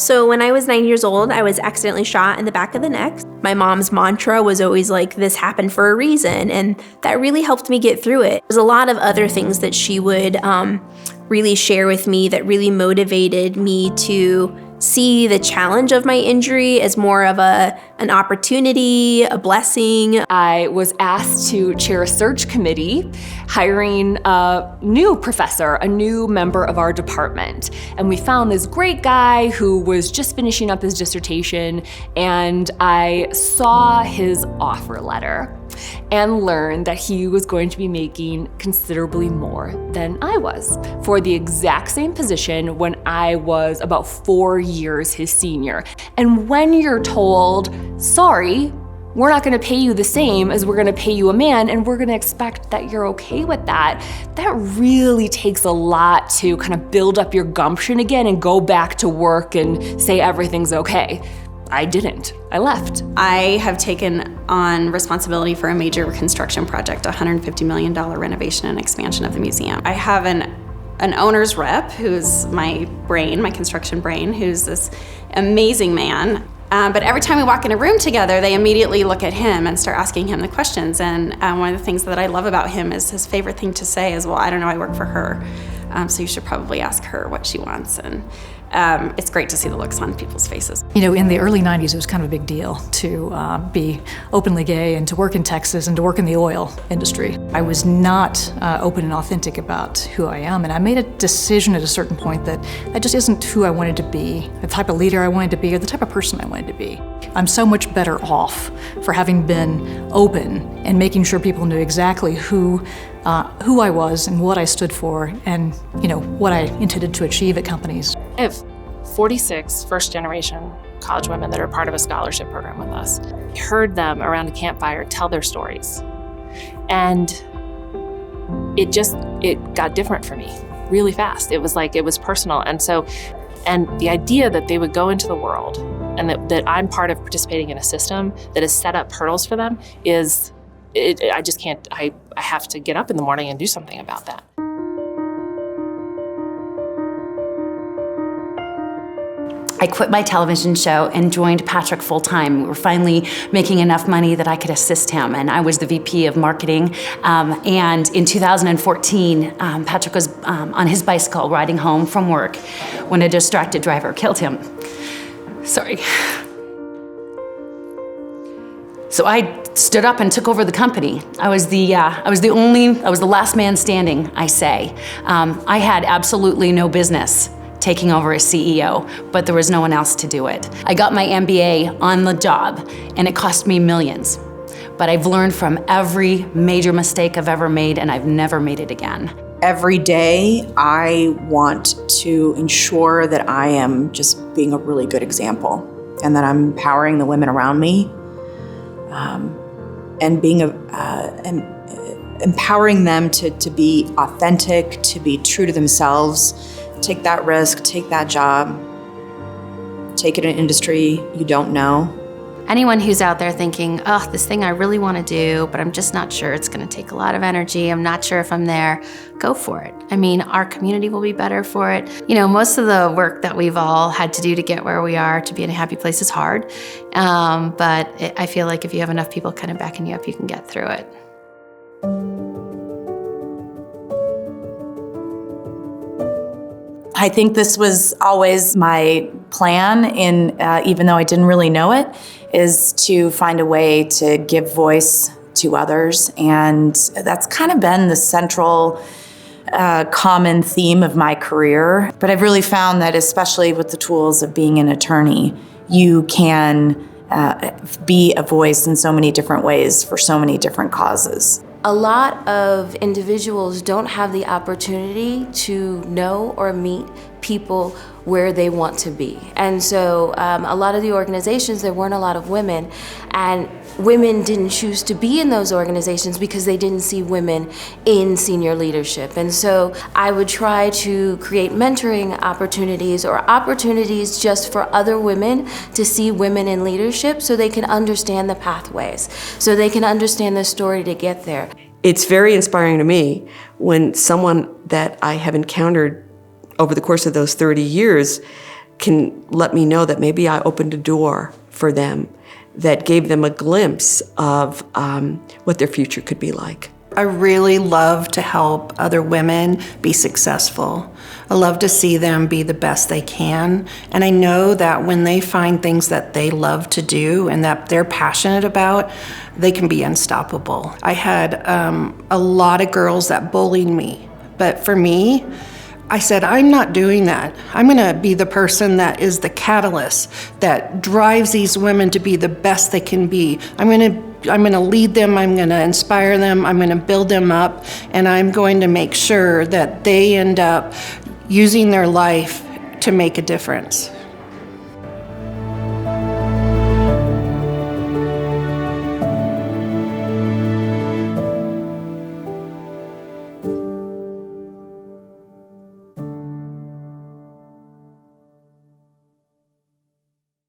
So when I was 9 years old, I was accidentally shot in the back of the neck. My mom's mantra was always like, this happened for a reason. And that really helped me get through it. There's a lot of other things that she would really share with me that really motivated me to see the challenge of my injury as more of an opportunity, a blessing. I was asked to chair a search committee, hiring a new professor, a new member of our department. And we found this great guy who was just finishing up his dissertation, and I saw his offer letter and learned that he was going to be making considerably more than I was for the exact same position when I was about 4 years his senior. And when you're told, sorry, we're not gonna pay you the same as we're gonna pay you a man, and we're gonna expect that you're okay with that, that really takes a lot to kind of build up your gumption again and go back to work and say everything's okay. I didn't. I left. I have taken on responsibility for a major construction project, a $150 million renovation and expansion of the museum. I have an owner's rep who's my brain, my construction brain, who's this amazing man. But every time we walk in a room together, they immediately look at him and start asking him the questions. And one of the things that I love about him is his favorite thing to say is, well, I don't know, I work for her. So you should probably ask her what she wants. And it's great to see the looks on people's faces. You know, in the early 90s, it was kind of a big deal to be openly gay and to work in Texas and to work in the oil industry. I was not open and authentic about who I am, and I made a decision at a certain point that that just isn't who I wanted to be, the type of leader I wanted to be, or the type of person I wanted to be. I'm so much better off for having been open and making sure people knew exactly who I was and what I stood for, and what I intended to achieve at companies. I have 46 first-generation college women that are part of a scholarship program with us. I heard them around a campfire tell their stories, and it got different for me really fast. It was like, it was personal, and the idea that they would go into the world and that I'm part of participating in a system that has set up hurdles for them I just can't. I have to get up in the morning and do something about that. I quit my television show and joined Patrick full-time. We were finally making enough money that I could assist him, and I was the VP of marketing. And in 2014, Patrick was on his bicycle riding home from work when a distracted driver killed him. Sorry. So I stood up and took over the company. I was the last man standing, I say. I had absolutely no business taking over as CEO, but there was no one else to do it. I got my MBA on the job, and it cost me millions. But I've learned from every major mistake I've ever made, and I've never made it again. Every day, I want to ensure that I am just being a really good example, and that I'm empowering the women around me, and being empowering them to be authentic, to be true to themselves, take that risk, take that job, take it in an industry you don't know. Anyone who's out there thinking, oh, this thing I really want to do, but I'm just not sure, it's going to take a lot of energy, I'm not sure if I'm there, go for it. I mean, our community will be better for it. Most of the work that we've all had to do to get where we are, to be in a happy place, is hard. But I feel like if you have enough people kind of backing you up, you can get through it. I think this was always my plan, even though I didn't really know it, is to find a way to give voice to others. And that's kind of been the central common theme of my career. But I've really found that, especially with the tools of being an attorney, you can be a voice in so many different ways for so many different causes. A lot of individuals don't have the opportunity to know or meet people where they want to be. And so a lot of the organizations, there weren't a lot of women, and women didn't choose to be in those organizations because they didn't see women in senior leadership. And so I would try to create mentoring opportunities or opportunities just for other women to see women in leadership so they can understand the pathways, so they can understand the story to get there. It's very inspiring to me when someone that I have encountered over the course of those 30 years can let me know that maybe I opened a door for them that gave them a glimpse of what their future could be like. I really love to help other women be successful. I love to see them be the best they can. And I know that when they find things that they love to do and that they're passionate about, they can be unstoppable. I had a lot of girls that bullied me, but for me, I said, I'm not doing that. I'm gonna be the person that is the catalyst that drives these women to be the best they can be. I'm gonna lead them, I'm gonna inspire them, I'm gonna build them up, and I'm going to make sure that they end up using their life to make a difference.